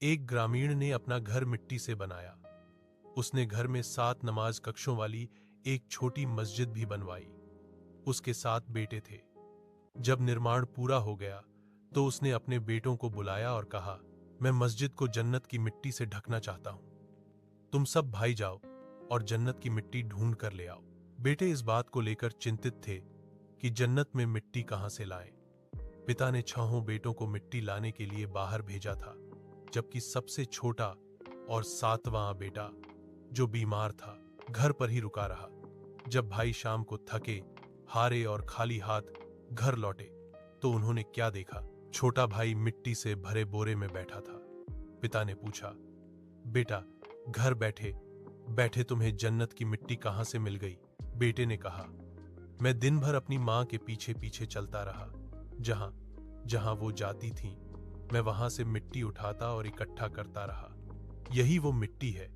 एक ग्रामीण ने अपना घर मिट्टी से बनाया। उसने घर में 7 नमाज कक्षों वाली एक छोटी मस्जिद भी बनवाई। उसके 7 बेटे थे। जब निर्माण पूरा हो गया तो उसने अपने बेटों को बुलाया और कहा, मैं मस्जिद को जन्नत की मिट्टी से ढकना चाहता हूं। तुम सब भाई जाओ और जन्नत की मिट्टी ढूंढ कर ले आओ। बेटे इस बात को लेकर चिंतित थे कि जन्नत में मिट्टी कहां से लाएं। पिता ने 6 बेटों को मिट्टी लाने के लिए बाहर भेजा था, जबकि सबसे छोटा और 7वां बेटा, जो बीमार था, घर पर ही रुका रहा। जब भाई शाम को थके, हारे और खाली हाथ घर लौटे तो उन्होंने क्या देखा? छोटा भाई मिट्टी से भरे बोरे में बैठा था। पिता ने पूछा, बेटा, घर बैठे बैठे तुम्हें जन्नत की मिट्टी कहां से मिल गई? बेटे ने कहा, मैं दिन भर अपनी मां के पीछे पीछे चलता रहा। जहां जहां वो जाती थीं, मैं वहां से मिट्टी उठाता और इकट्ठा करता रहा। यही वो मिट्टी है